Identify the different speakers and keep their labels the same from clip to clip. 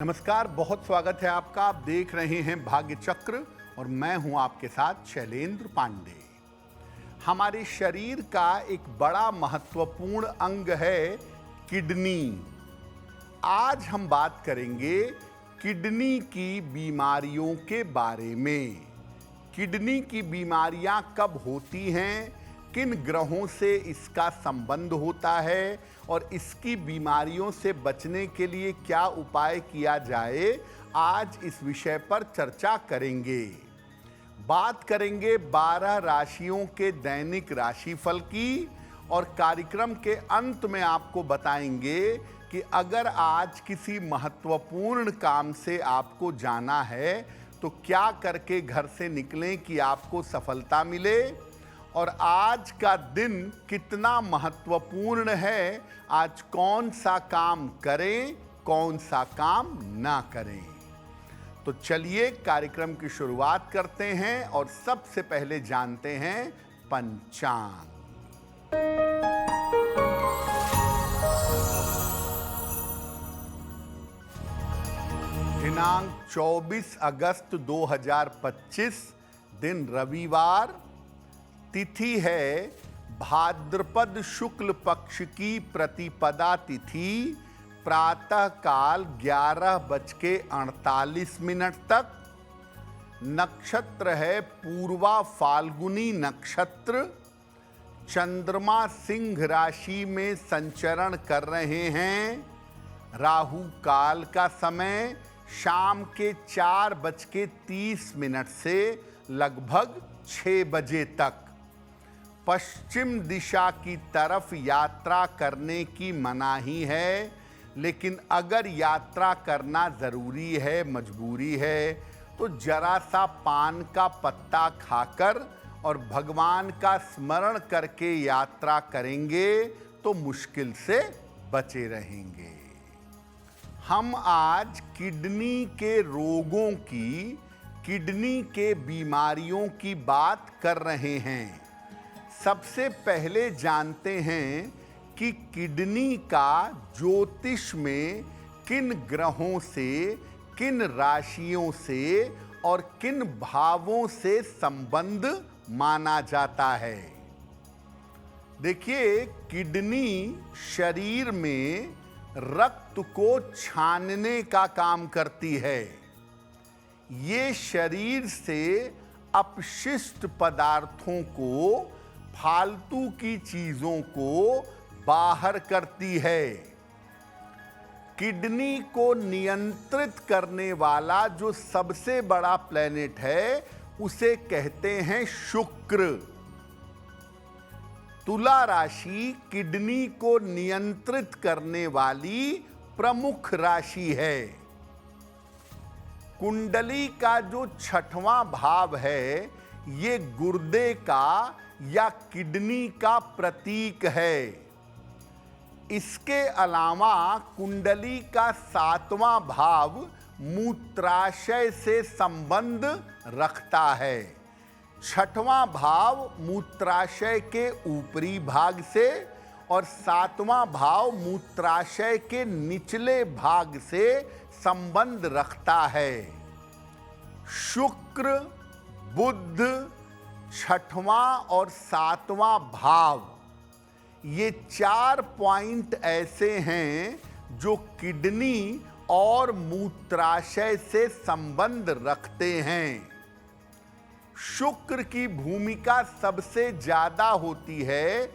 Speaker 1: नमस्कार, बहुत स्वागत है आपका। आप देख रहे हैं भाग्य चक्र और मैं हूं आपके साथ शैलेंद्र पांडे। हमारे शरीर का एक बड़ा महत्वपूर्ण अंग है किडनी। आज हम बात करेंगे किडनी की बीमारियों के बारे में। किडनी की बीमारियां कब होती हैं, किन ग्रहों से इसका संबंध होता है और इसकी बीमारियों से बचने के लिए क्या उपाय किया जाए, आज इस विषय पर चर्चा करेंगे। बात करेंगे 12 राशियों के दैनिक राशिफल की और कार्यक्रम के अंत में आपको बताएंगे कि अगर आज किसी महत्वपूर्ण काम से आपको जाना है तो क्या करके घर से निकलें कि आपको सफलता मिले, और आज का दिन कितना महत्वपूर्ण है, आज कौन सा काम करें, कौन सा काम ना करें। तो चलिए कार्यक्रम की शुरुआत करते हैं और सबसे पहले जानते हैं पंचांग। दिनांक 24 अगस्त 2025, दिन रविवार, तिथि है भाद्रपद शुक्ल पक्ष की प्रतिपदा तिथि, प्रातः काल 11:48 तक। नक्षत्र है पूर्वा फाल्गुनी नक्षत्र। चंद्रमा सिंह राशि में संचरण कर रहे हैं। राहु काल का समय शाम के 4:30 से लगभग 6 बजे तक। पश्चिम दिशा की तरफ यात्रा करने की मनाही है, लेकिन अगर यात्रा करना ज़रूरी है, मजबूरी है, तो जरा सा पान का पत्ता खाकर और भगवान का स्मरण करके यात्रा करेंगे तो मुश्किल से बचे रहेंगे। हम आज किडनी के रोगों की, किडनी के बीमारियों की बात कर रहे हैं। सबसे पहले जानते हैं कि किडनी का ज्योतिष में किन ग्रहों से, किन राशियों से और किन भावों से संबंध माना जाता है। देखिए, किडनी शरीर में रक्त को छानने का काम करती है। ये शरीर से अपशिष्ट पदार्थों को, फालतू की चीजों को बाहर करती है। किडनी को नियंत्रित करने वाला जो सबसे बड़ा प्लेनेट है उसे कहते हैं शुक्र। तुला राशि किडनी को नियंत्रित करने वाली प्रमुख राशि है। कुंडली का जो 6वां भाव है, ये गुर्दे का या किडनी का प्रतीक है। इसके अलावा कुंडली का 7वां भाव मूत्राशय से संबंध रखता है। 6वां भाव मूत्राशय के ऊपरी भाग से और 7वां भाव मूत्राशय के निचले भाग से संबंध रखता है। शुक्र, बुध, 6वां और 7वां भाव, ये 4 पॉइंट ऐसे हैं जो किडनी और मूत्राशय से संबंध रखते हैं। शुक्र की भूमिका सबसे ज्यादा होती है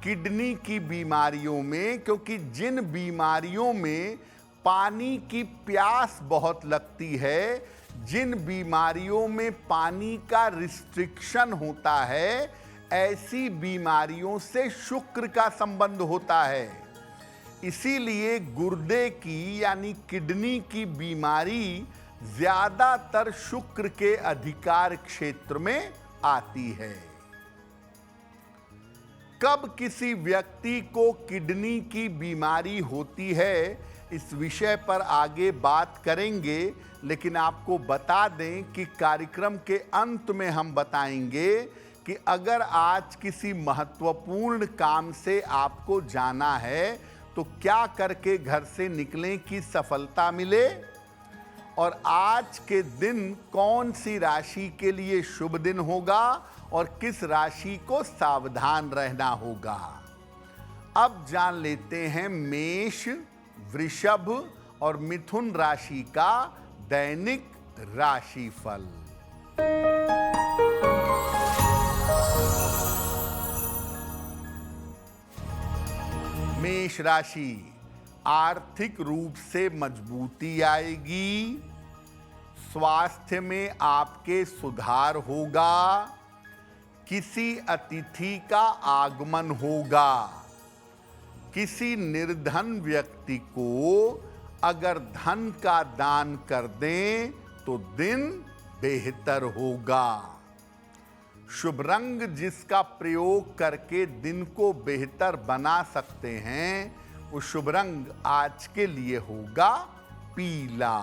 Speaker 1: किडनी की बीमारियों में, क्योंकि जिन बीमारियों में पानी की प्यास बहुत लगती है, जिन बीमारियों में पानी का रिस्ट्रिक्शन होता है, ऐसी बीमारियों से शुक्र का संबंध होता है। इसीलिए गुर्दे की यानी किडनी की बीमारी ज्यादातर शुक्र के अधिकार क्षेत्र में आती है। कब किसी व्यक्ति को किडनी की बीमारी होती है, इस विषय पर आगे बात करेंगे, लेकिन आपको बता दें कि कार्यक्रम के अंत में हम बताएंगे कि अगर आज किसी महत्वपूर्ण काम से आपको जाना है तो क्या करके घर से निकलें कि सफलता मिले, और आज के दिन कौन सी राशि के लिए शुभ दिन होगा और किस राशि को सावधान रहना होगा। अब जान लेते हैं मेष, वृषभ और मिथुन राशि का दैनिक राशिफल। मेष राशि, आर्थिक रूप से मजबूती आएगी, स्वास्थ्य में आपके सुधार होगा, किसी अतिथि का आगमन होगा, किसी निर्धन व्यक्ति को अगर धन का दान कर दें तो दिन बेहतर होगा। शुभ रंग जिसका प्रयोग करके दिन को बेहतर बना सकते हैं वो शुभ रंग आज के लिए होगा पीला।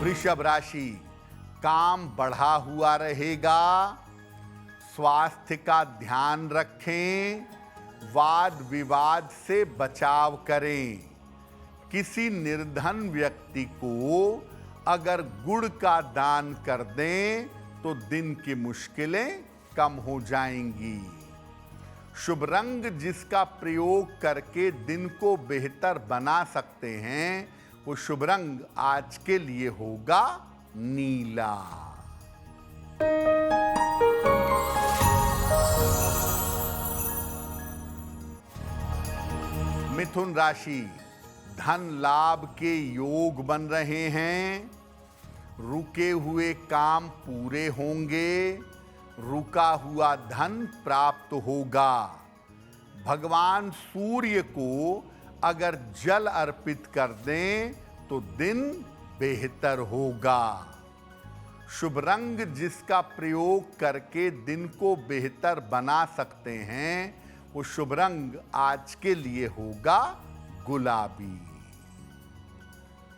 Speaker 1: वृषभ राशि, काम बढ़ा हुआ रहेगा, स्वास्थ्य का ध्यान रखें, वाद विवाद से बचाव करें, किसी निर्धन व्यक्ति को अगर गुड़ का दान कर दें तो दिन की मुश्किलें कम हो जाएंगी। शुभ रंग जिसका प्रयोग करके दिन को बेहतर बना सकते हैं वो शुभ रंग आज के लिए होगा नीला। मिथुन राशि, धन लाभ के योग बन रहे हैं, रुके हुए काम पूरे होंगे, रुका हुआ धन प्राप्त होगा। भगवान सूर्य को अगर जल अर्पित कर दें तो दिन बेहतर होगा। शुभ रंग जिसका प्रयोग करके दिन को बेहतर बना सकते हैं वो शुभ रंग आज के लिए होगा गुलाबी।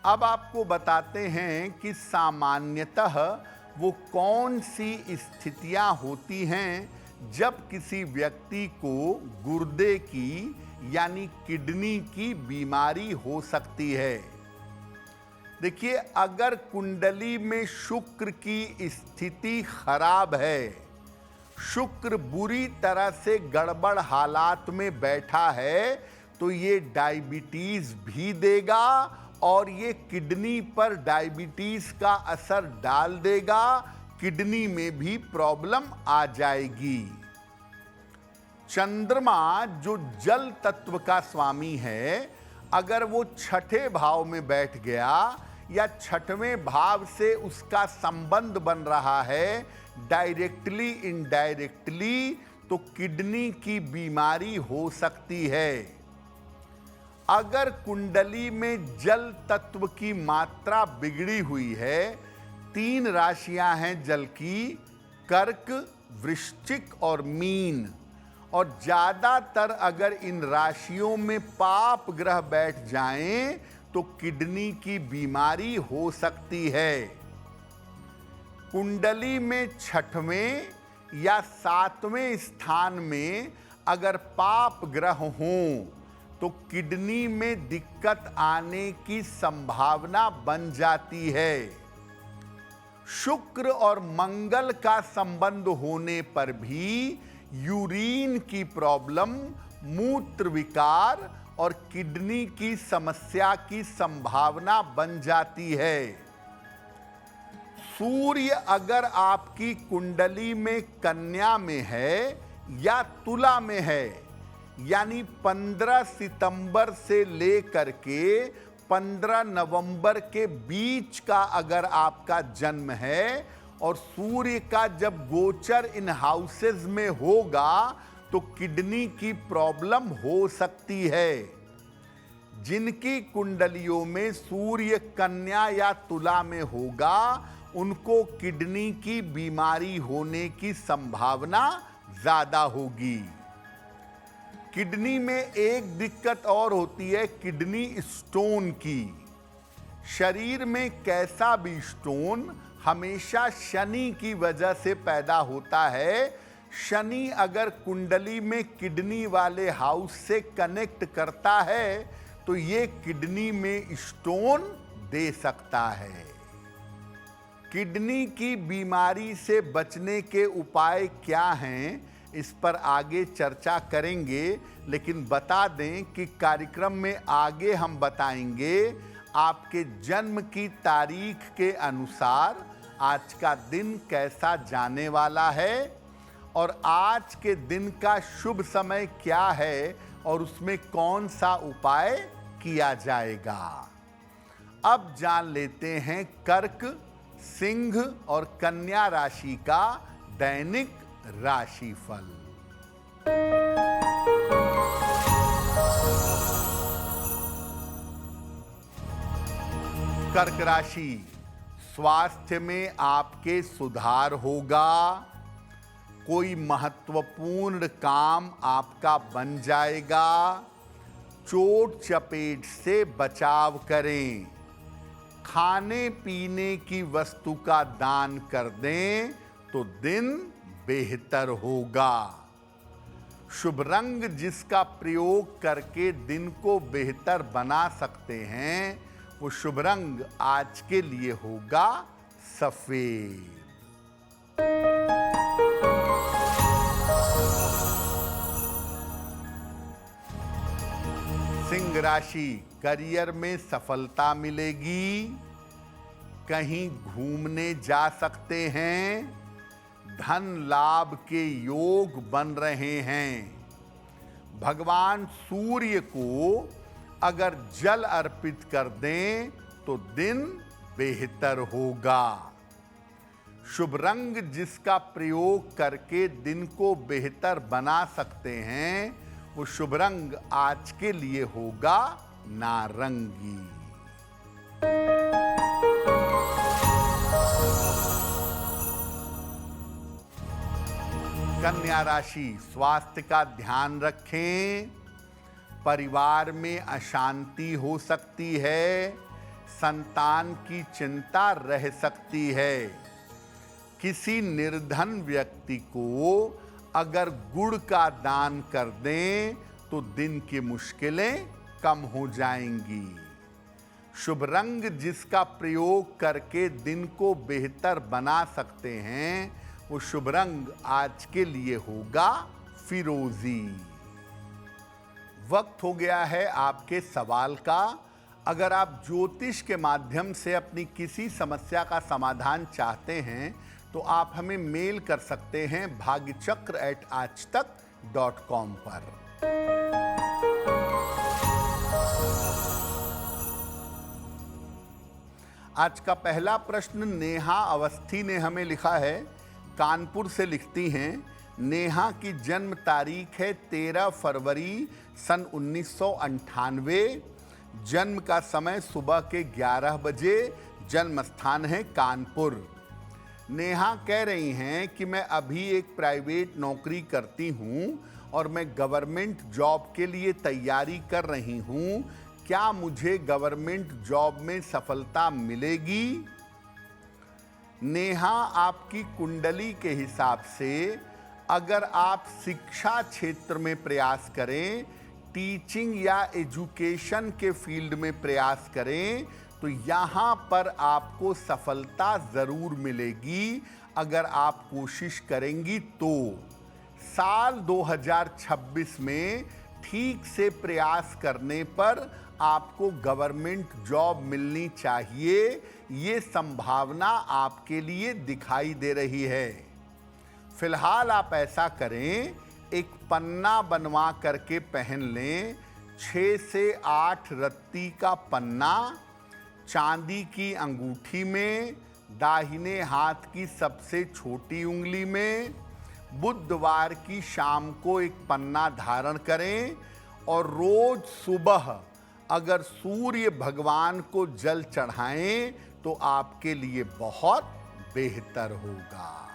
Speaker 1: अब आपको बताते हैं कि सामान्यतः वो कौन सी स्थितियां होती हैं जब किसी व्यक्ति को गुर्दे की यानी किडनी की बीमारी हो सकती है। देखिए, अगर कुंडली में शुक्र की स्थिति खराब है, शुक्र बुरी तरह से गड़बड़ हालात में बैठा है, तो ये डायबिटीज भी देगा और ये किडनी पर डायबिटीज का असर डाल देगा, किडनी में भी प्रॉब्लम आ जाएगी। चंद्रमा जो जल तत्व का स्वामी है, अगर वो छठे भाव में बैठ गया या छठवें भाव से उसका संबंध बन रहा है डायरेक्टली इनडायरेक्टली, तो किडनी की बीमारी हो सकती है। अगर कुंडली में जल तत्व की मात्रा बिगड़ी हुई है, 3 राशियां हैं जल की, कर्क, वृश्चिक और मीन, और ज्यादातर अगर इन राशियों में पाप ग्रह बैठ जाएं तो किडनी की बीमारी हो सकती है। कुंडली में 6वें या 7वें स्थान में अगर पाप ग्रह हों तो किडनी में दिक्कत आने की संभावना बन जाती है। शुक्र और मंगल का संबंध होने पर भी यूरिन की प्रॉब्लम, मूत्र विकार और किडनी की समस्या की संभावना बन जाती है। सूर्य अगर आपकी कुंडली में कन्या में है या तुला में है, यानी 15 सितंबर से लेकर के 15 नवंबर के बीच का अगर आपका जन्म है और सूर्य का जब गोचर इन हाउसेस में होगा तो किडनी की प्रॉब्लम हो सकती है। जिनकी कुंडलियों में सूर्य कन्या या तुला में होगा उनको किडनी की बीमारी होने की संभावना ज्यादा होगी। किडनी में एक दिक्कत और होती है किडनी स्टोन की। शरीर में कैसा भी स्टोन हमेशा शनि की वजह से पैदा होता है। शनि अगर कुंडली में किडनी वाले हाउस से कनेक्ट करता है तो ये किडनी में स्टोन दे सकता है। किडनी की बीमारी से बचने के उपाय क्या हैं, इस पर आगे चर्चा करेंगे, लेकिन बता दें कि कार्यक्रम में आगे हम बताएंगे आपके जन्म की तारीख के अनुसार आज का दिन कैसा जाने वाला है और आज के दिन का शुभ समय क्या है और उसमें कौन सा उपाय किया जाएगा। अब जान लेते हैं कर्क, सिंह और कन्या राशि का दैनिक राशिफल। कर्क राशि, स्वास्थ्य में आपके सुधार होगा। कोई महत्वपूर्ण काम आपका बन जाएगा। चोट चपेट से बचाव करें। खाने पीने की वस्तु का दान कर दें तो दिन बेहतर होगा। शुभ रंग जिसका प्रयोग करके दिन को बेहतर बना सकते हैं वो शुभ रंग आज के लिए होगा सफेद। सिंह राशि, करियर में सफलता मिलेगी। कहीं घूमने जा सकते हैं। धन लाभ के योग बन रहे हैं। भगवान सूर्य को अगर जल अर्पित कर दें तो दिन बेहतर होगा। शुभ रंग जिसका प्रयोग करके दिन को बेहतर बना सकते हैं वो शुभ रंग आज के लिए होगा नारंगी। कन्या राशि, स्वास्थ्य का ध्यान रखें। परिवार में अशांति हो सकती है। संतान की चिंता रह सकती है। किसी निर्धन व्यक्ति को अगर गुड़ का दान कर दें तो दिन की मुश्किलें कम हो जाएंगी। शुभ रंग जिसका प्रयोग करके दिन को बेहतर बना सकते हैं वो शुभ रंग आज के लिए होगा फिरोजी। वक्त हो गया है आपके सवाल का। अगर आप ज्योतिष के माध्यम से अपनी किसी समस्या का समाधान चाहते हैं तो आप हमें मेल कर सकते हैं bhagyachakra@aajtak.com पर। आज का पहला प्रश्न नेहा अवस्थी ने हमें लिखा है। कानपुर से लिखती हैं। नेहा की जन्म तारीख है 13 फरवरी सन 1998। जन्म का समय सुबह के 11 बजे। जन्म स्थान है कानपुर। नेहा कह रही हैं कि मैं अभी एक प्राइवेट नौकरी करती हूं और मैं गवर्नमेंट जॉब के लिए तैयारी कर रही हूं। क्या मुझे गवर्नमेंट जॉब में सफलता मिलेगी? नेहा, आपकी कुंडली के हिसाब से अगर आप शिक्षा क्षेत्र में प्रयास करें, टीचिंग या एजुकेशन के फील्ड में प्रयास करें तो यहाँ पर आपको सफलता ज़रूर मिलेगी अगर आप कोशिश करेंगी तो। साल 2026 में ठीक से प्रयास करने पर आपको गवर्नमेंट जॉब मिलनी चाहिए। ये संभावना आपके लिए दिखाई दे रही है। फिलहाल आप ऐसा करें, एक पन्ना बनवा करके पहन लें। 6 से 8 रत्ती का पन्ना चांदी की अंगूठी में, दाहिने हाथ की सबसे छोटी उंगली में। बुधवार की शाम को एक पन्ना धारण करें और रोज सुबह अगर सूर्य भगवान को जल चढ़ाएं तो आपके लिए बहुत बेहतर होगा।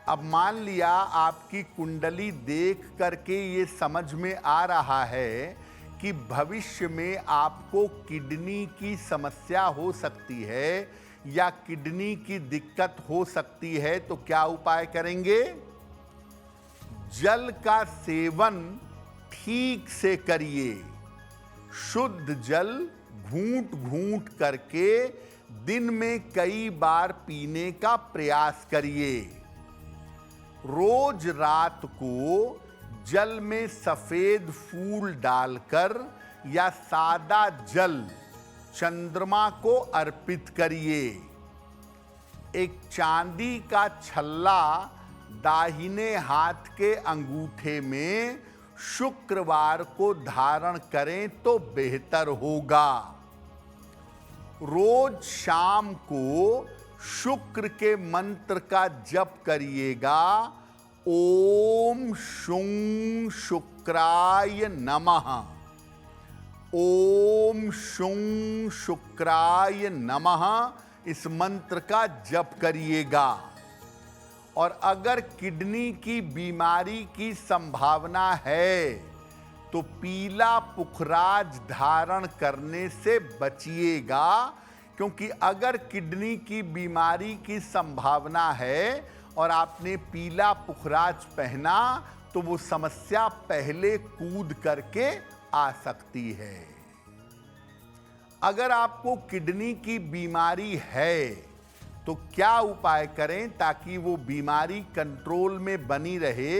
Speaker 1: अब मान लिया आपकी कुंडली देख करके ये समझ में आ रहा है कि भविष्य में आपको किडनी की समस्या हो सकती है या किडनी की दिक्कत हो सकती है, तो क्या उपाय करेंगे? जल का सेवन ठीक से करिए। शुद्ध जल घूंट घूंट करके दिन में कई बार पीने का प्रयास करिए। रोज रात को जल में सफेद फूल डालकर या सादा जल चंद्रमा को अर्पित करिए। एक चांदी का छल्ला दाहिने हाथ के अंगूठे में शुक्रवार को धारण करें तो बेहतर होगा। रोज शाम को शुक्र के मंत्र का जप करिएगा। ओम शुं शुक्राय नमः। ओम शुं शुक्राय नमः इस मंत्र का जप करिएगा। और अगर किडनी की बीमारी की संभावना है तो पीला पुखराज धारण करने से बचिएगा, क्योंकि अगर किडनी की बीमारी की संभावना है और आपने पीला पुखराज पहना तो वो समस्या पहले कूद करके आ सकती है। अगर आपको किडनी की बीमारी है तो क्या उपाय करें ताकि वो बीमारी कंट्रोल में बनी रहे,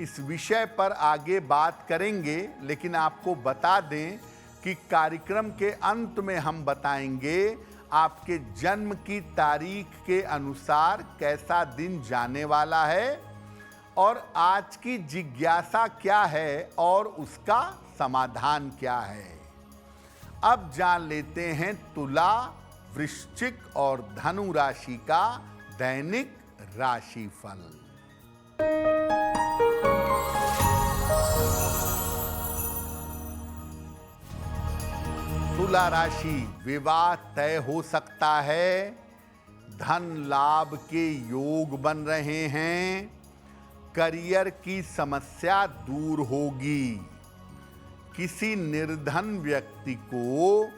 Speaker 1: इस विषय पर आगे बात करेंगे। लेकिन आपको बता दें कि कार्यक्रम के अंत में हम बताएंगे आपके जन्म की तारीख के अनुसार कैसा दिन जाने वाला है और आज की जिज्ञासा क्या है और उसका समाधान क्या है। अब जान लेते हैं तुला, वृश्चिक और धनु राशि का दैनिक राशिफल। तुला राशि, विवाह तय हो सकता है, धन लाभ के योग बन रहे हैं, करियर की समस्या दूर होगी। किसी निर्धन व्यक्ति को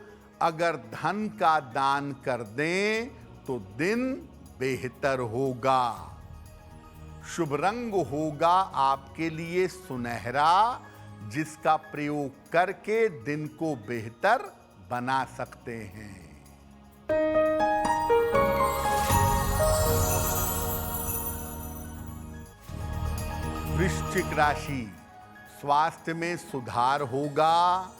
Speaker 1: अगर धन का दान कर दें तो दिन बेहतर होगा। शुभ रंग होगा आपके लिए सुनहरा, जिसका प्रयोग करके दिन को बेहतर बना सकते हैं। वृश्चिक राशि, स्वास्थ्य में सुधार होगा,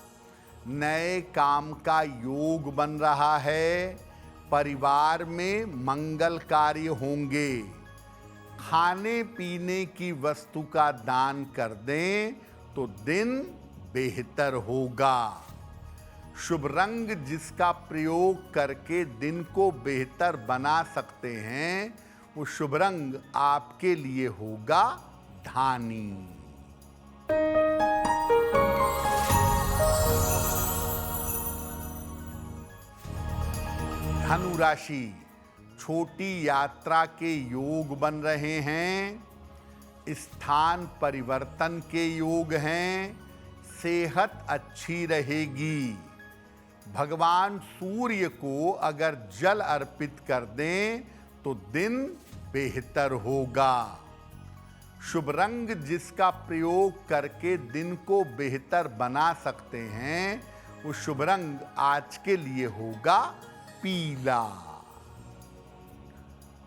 Speaker 1: नए काम का योग बन रहा है, परिवार में मंगल कार्य होंगे। खाने पीने की वस्तु का दान कर दें तो दिन बेहतर होगा। शुभ रंग जिसका प्रयोग करके दिन को बेहतर बना सकते हैं, वो शुभ रंग आपके लिए होगा धानी। धनु राशि, छोटी यात्रा के योग बन रहे हैं, स्थान परिवर्तन के योग हैं, सेहत अच्छी रहेगी। भगवान सूर्य को अगर जल अर्पित कर दें तो दिन बेहतर होगा। शुभ रंग जिसका प्रयोग करके दिन को बेहतर बना सकते हैं, वो शुभ रंग आज के लिए होगा पीला।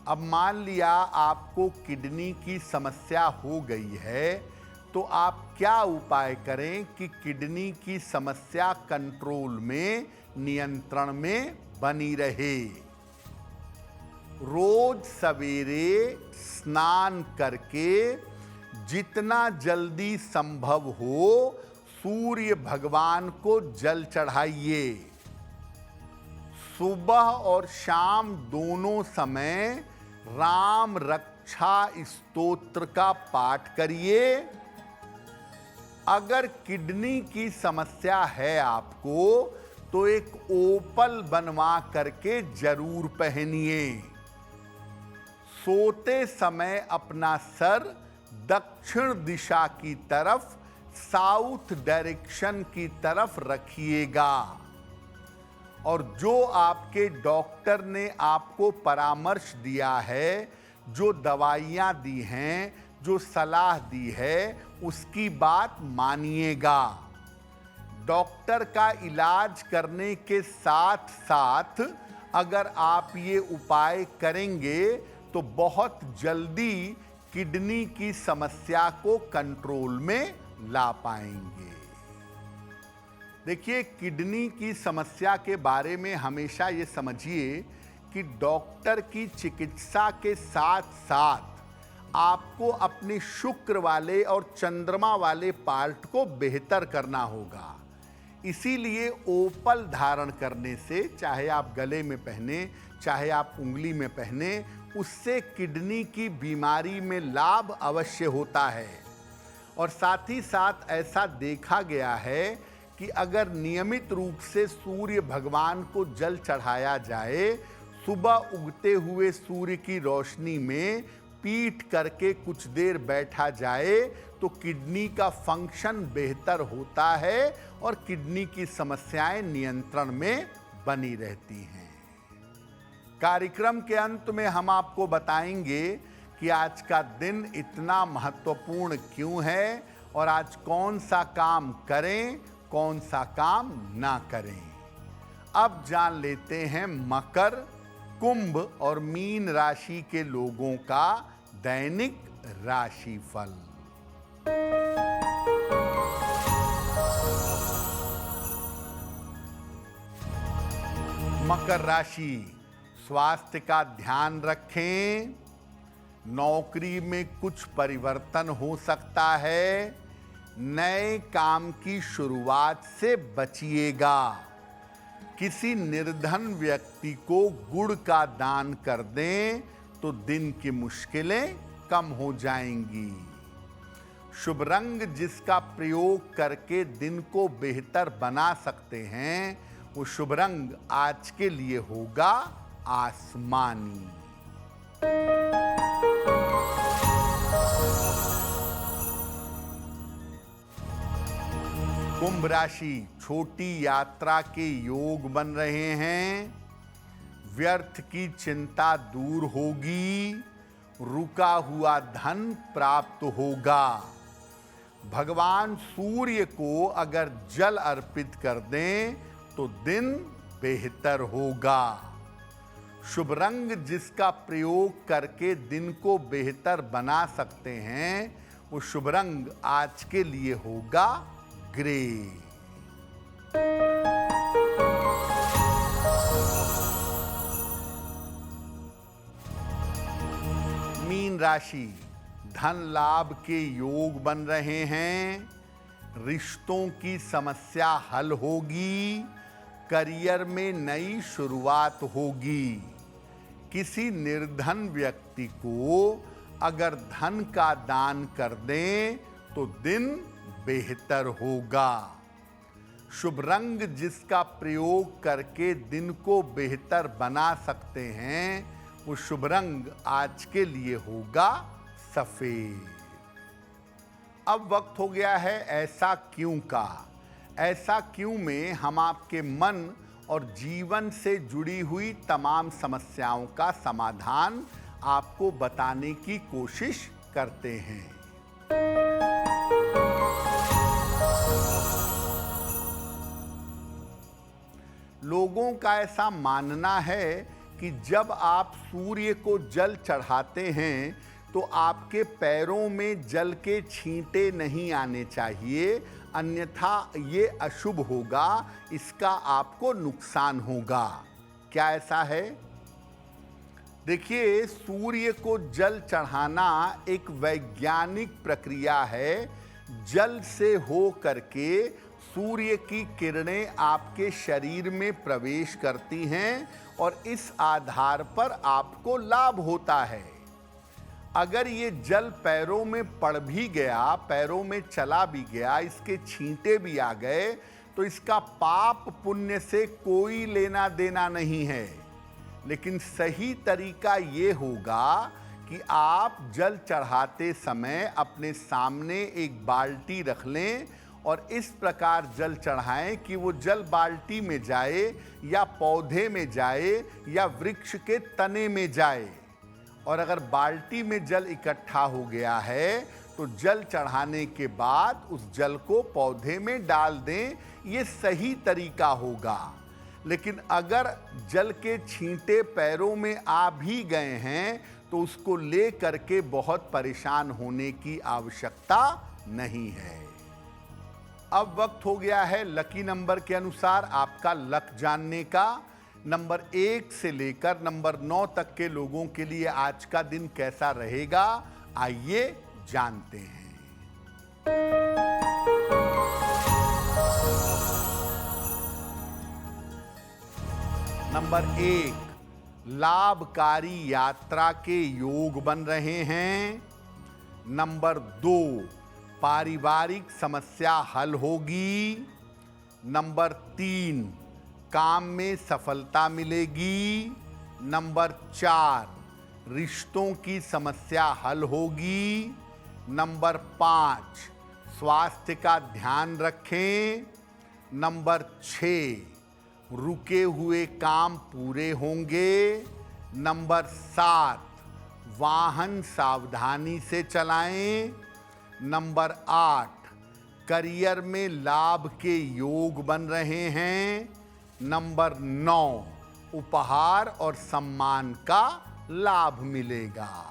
Speaker 1: अब मान लिया आपको किडनी की समस्या हो गई है, तो आप क्या उपाय करें कि किडनी की समस्या कंट्रोल में, नियंत्रण में बनी रहे। रोज सवेरे स्नान करके जितना जल्दी संभव हो सूर्य भगवान को जल चढ़ाइए। सुबह और शाम दोनों समय राम रक्षा स्तोत्र का पाठ करिए। अगर किडनी की समस्या है आपको तो एक ओपल बनवा करके जरूर पहनिए। सोते समय अपना सर दक्षिण दिशा की तरफ, साउथ डायरेक्शन की तरफ रखिएगा। और जो आपके डॉक्टर ने आपको परामर्श दिया है, जो दवाइयाँ दी हैं, जो सलाह दी है उसकी बात मानिएगा। डॉक्टर का इलाज करने के साथ साथ अगर आप ये उपाय करेंगे तो बहुत जल्दी किडनी की समस्या को कंट्रोल में ला पाएंगे। देखिए, किडनी की समस्या के बारे में हमेशा ये समझिए कि डॉक्टर की चिकित्सा के साथ साथ आपको अपने शुक्र वाले और चंद्रमा वाले पार्ट को बेहतर करना होगा। इसीलिए ओपल धारण करने से, चाहे आप गले में पहने चाहे आप उंगली में पहने, उससे किडनी की बीमारी में लाभ अवश्य होता है। और साथ ही साथ ऐसा देखा गया है कि अगर नियमित रूप से सूर्य भगवान को जल चढ़ाया जाए, सुबह उगते हुए सूर्य की रोशनी में पीठ करके कुछ देर बैठा जाए तो किडनी का फंक्शन बेहतर होता है और किडनी की समस्याएं नियंत्रण में बनी रहती हैं। कार्यक्रम के अंत में हम आपको बताएंगे कि आज का दिन इतना महत्वपूर्ण क्यों है और आज कौन सा काम करें, कौन सा काम ना करें। अब जान लेते हैं मकर, कुंभ और मीन राशि के लोगों का दैनिक राशिफल। मकर राशि, स्वास्थ्य का ध्यान रखें। नौकरी में कुछ परिवर्तन हो सकता है। नए काम की शुरुआत से बचिएगा। किसी निर्धन व्यक्ति को गुड़ का दान कर दें तो दिन की मुश्किलें कम हो जाएंगी। शुभ रंग जिसका प्रयोग करके दिन को बेहतर बना सकते हैं, वो शुभ रंग आज के लिए होगा आसमानी। कुंभ राशि, छोटी यात्रा के योग बन रहे हैं। व्यर्थ की चिंता दूर होगी। रुका हुआ धन प्राप्त होगा। भगवान सूर्य को अगर जल अर्पित कर दें तो दिन बेहतर होगा। शुभ रंग जिसका प्रयोग करके दिन को बेहतर बना सकते हैं, वो शुभ रंग आज के लिए होगा ग्रे। मीन राशि, धन लाभ के योग बन रहे हैं। रिश्तों की समस्या हल होगी। करियर में नई शुरुआत होगी। किसी निर्धन व्यक्ति को अगर धन का दान कर दें तो दिन बेहतर होगा। शुभ रंग जिसका प्रयोग करके दिन को बेहतर बना सकते हैं, वो शुभ रंग आज के लिए होगा सफेद। अब वक्त हो गया है ऐसा क्यों का। ऐसा क्यों में हम आपके मन और जीवन से जुड़ी हुई तमाम समस्याओं का समाधान आपको बताने की कोशिश करते हैं। लोगों का ऐसा मानना है कि जब आप सूर्य को जल चढ़ाते हैं तो आपके पैरों में जल के छींटे नहीं आने चाहिए, अन्यथा ये अशुभ होगा, इसका आपको नुकसान होगा। क्या ऐसा है? देखिए, सूर्य को जल चढ़ाना एक वैज्ञानिक प्रक्रिया है। जल से हो करके सूर्य की किरणें आपके शरीर में प्रवेश करती हैं और इस आधार पर आपको लाभ होता है। अगर ये जल पैरों में पड़ भी गया, पैरों में चला भी गया, इसके छींटे भी आ गए, तो इसका पाप पुण्य से कोई लेना देना नहीं है। लेकिन सही तरीका ये होगा कि आप जल चढ़ाते समय अपने सामने एक बाल्टी रख लें और इस प्रकार जल चढ़ाएं कि वो जल बाल्टी में जाए या पौधे में जाए या वृक्ष के तने में जाए और अगर बाल्टी में जल इकट्ठा हो गया है तो जल चढ़ाने के बाद उस जल को पौधे में डाल दें, ये सही तरीका होगा। लेकिन अगर जल के छींटे पैरों में आ भी गए हैं तो उसको ले करके बहुत परेशान होने की आवश्यकता नहीं है। अब वक्त हो गया है लकी नंबर के अनुसार आपका लक जानने का। नंबर 1 से लेकर नंबर 9 तक के लोगों के लिए आज का दिन कैसा रहेगा, आइए जानते हैं। नंबर 1, लाभकारी यात्रा के योग बन रहे हैं। नंबर 2, पारिवारिक समस्या हल होगी। नंबर 3, काम में सफलता मिलेगी। नंबर 4, रिश्तों की समस्या हल होगी। नंबर 5, स्वास्थ्य का ध्यान रखें। नंबर 6, रुके हुए काम पूरे होंगे। नंबर 7, वाहन सावधानी से चलाएं। नंबर 8, करियर में लाभ के योग बन रहे हैं। नंबर 9, उपहार और सम्मान का लाभ मिलेगा।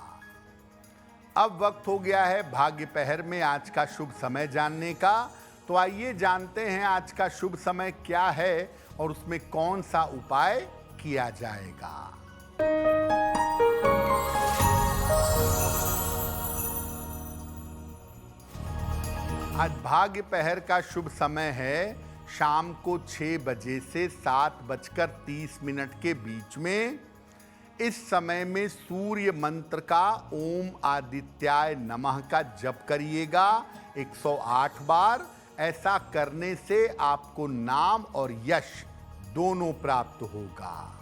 Speaker 1: अब वक्त हो गया है भाग्य पहर में आज का शुभ समय जानने का। तो आइए जानते हैं आज का शुभ समय क्या है और उसमें कौन सा उपाय किया जाएगा। आज भाग्य पहर का शुभ समय है शाम को 6 बजे से 7:30 के बीच में। इस समय में सूर्य मंत्र का ओम आदित्याय नमः का जप करिएगा 108 बार। ऐसा करने से आपको नाम और यश दोनों प्राप्त होगा।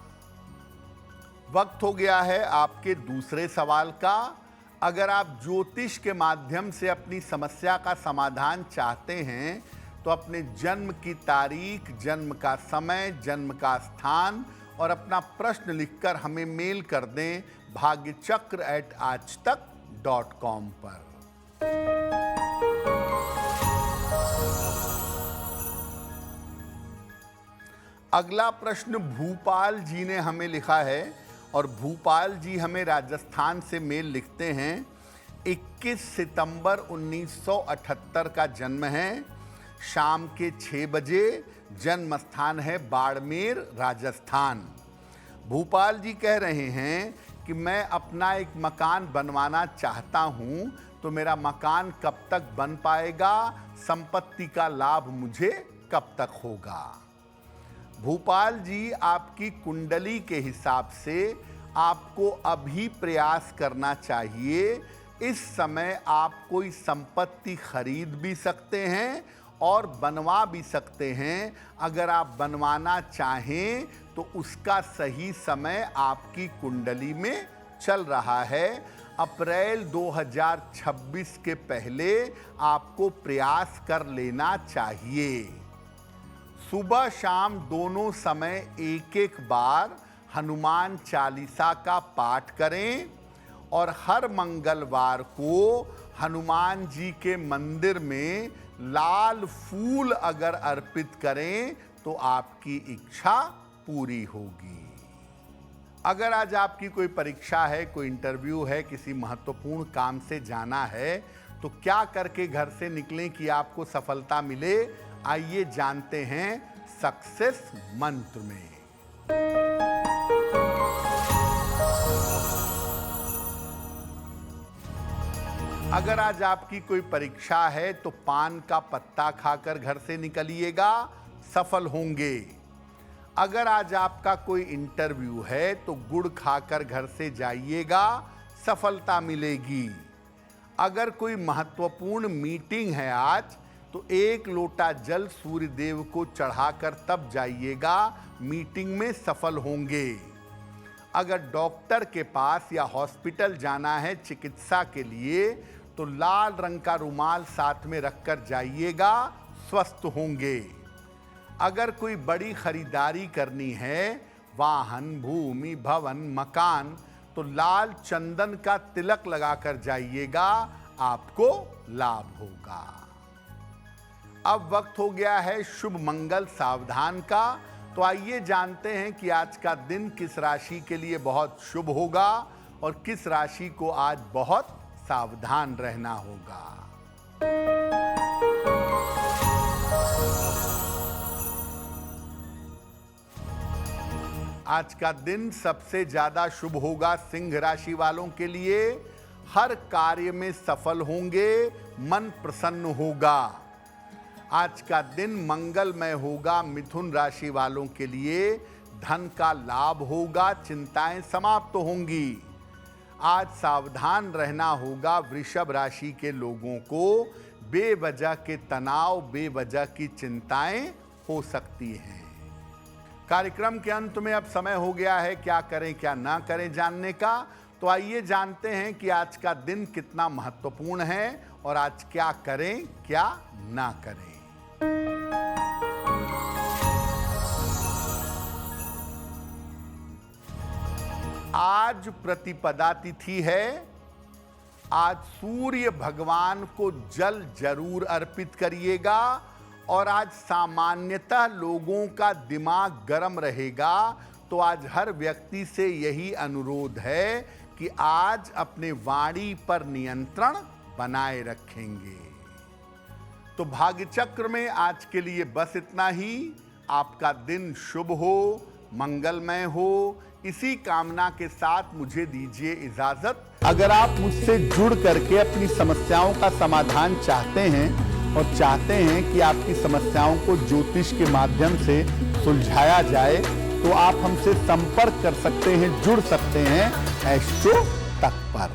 Speaker 1: वक्त हो गया है आपके दूसरे सवाल का। अगर आप ज्योतिष के माध्यम से अपनी समस्या का समाधान चाहते हैं तो अपने जन्म की तारीख, जन्म का समय, जन्म का स्थान और अपना प्रश्न लिखकर हमें मेल कर दें bhagyachakra@aajtak.com पर। अगला प्रश्न भूपाल जी ने हमें लिखा है और भूपाल जी हमें राजस्थान से मेल लिखते हैं। 21 सितंबर 1978 का जन्म है। शाम के 6 बजे। जन्म स्थान है बाड़मेर, राजस्थान। भूपाल जी कह रहे हैं कि मैं अपना एक मकान बनवाना चाहता हूं, तो मेरा मकान कब तक बन पाएगा, संपत्ति का लाभ मुझे कब तक होगा। भूपाल जी, आपकी कुंडली के हिसाब से आपको अभी प्रयास करना चाहिए। इस समय आप कोई संपत्ति खरीद भी सकते हैं और बनवा भी सकते हैं। अगर आप बनवाना चाहें तो उसका सही समय आपकी कुंडली में चल रहा है। अप्रैल 2026 के पहले आपको प्रयास कर लेना चाहिए। सुबह शाम दोनों समय एक बार हनुमान चालीसा का पाठ करें और हर मंगलवार को हनुमान जी के मंदिर में लाल फूल अगर अर्पित करें तो आपकी इच्छा पूरी होगी। अगर आज आपकी कोई परीक्षा है, कोई इंटरव्यू है, किसी महत्वपूर्ण काम से जाना है, तो क्या करके घर से निकलें कि आपको सफलता मिले, आइए जानते हैं सक्सेस मंत्र में। अगर आज आपकी कोई परीक्षा है तो पान का पत्ता खाकर घर से निकलिएगा, सफल होंगे। अगर आज आपका कोई इंटरव्यू है तो गुड़ खाकर घर से जाइएगा, सफलता मिलेगी। अगर कोई महत्वपूर्ण मीटिंग है आज तो 1 लोटा जल सूर्य देव को चढ़ाकर तब जाइएगा, मीटिंग में सफल होंगे। अगर डॉक्टर के पास या हॉस्पिटल जाना है चिकित्सा के लिए तो लाल रंग का रुमाल साथ में रखकर जाइएगा, स्वस्थ होंगे। अगर कोई बड़ी खरीदारी करनी है, वाहन, भूमि, भवन, मकान, तो लाल चंदन का तिलक लगाकर जाइएगा, आपको लाभ होगा। अब वक्त हो गया है शुभ मंगल सावधान का। तो आइए जानते हैं कि आज का दिन किस राशि के लिए बहुत शुभ होगा और किस राशि को आज बहुत सावधान रहना होगा। आज का दिन सबसे ज्यादा शुभ होगा सिंह राशि वालों के लिए। हर कार्य में सफल होंगे, मन प्रसन्न होगा। आज का दिन मंगलमय होगा मिथुन राशि वालों के लिए। धन का लाभ होगा, चिंताएं समाप्त होंगी। आज सावधान रहना होगा वृषभ राशि के लोगों को। बेवजह के तनाव, बेवजह की चिंताएं हो सकती हैं। कार्यक्रम के अंत में अब समय हो गया है क्या करें क्या ना करें जानने का। तो आइए जानते हैं कि आज का दिन कितना महत्वपूर्ण है और आज क्या करें क्या ना करें। आज प्रतिपदा तिथि है। आज सूर्य भगवान को जल जरूर अर्पित करिएगा। और आज सामान्यतः लोगों का दिमाग गर्म रहेगा, तो आज हर व्यक्ति से यही अनुरोध है कि आज अपने वाणी पर नियंत्रण बनाए रखेंगे। तो भाग्य चक्र में आज के लिए बस इतना ही। आपका दिन शुभ हो, मंगलमय हो, इसी कामना के साथ मुझे दीजिए इजाजत। अगर आप मुझसे जुड़ करके अपनी समस्याओं का समाधान चाहते हैं और चाहते हैं कि आपकी समस्याओं को ज्योतिष के माध्यम से सुलझाया जाए, तो आप हमसे संपर्क कर सकते हैं, जुड़ सकते हैं एस्ट्रो तक पर।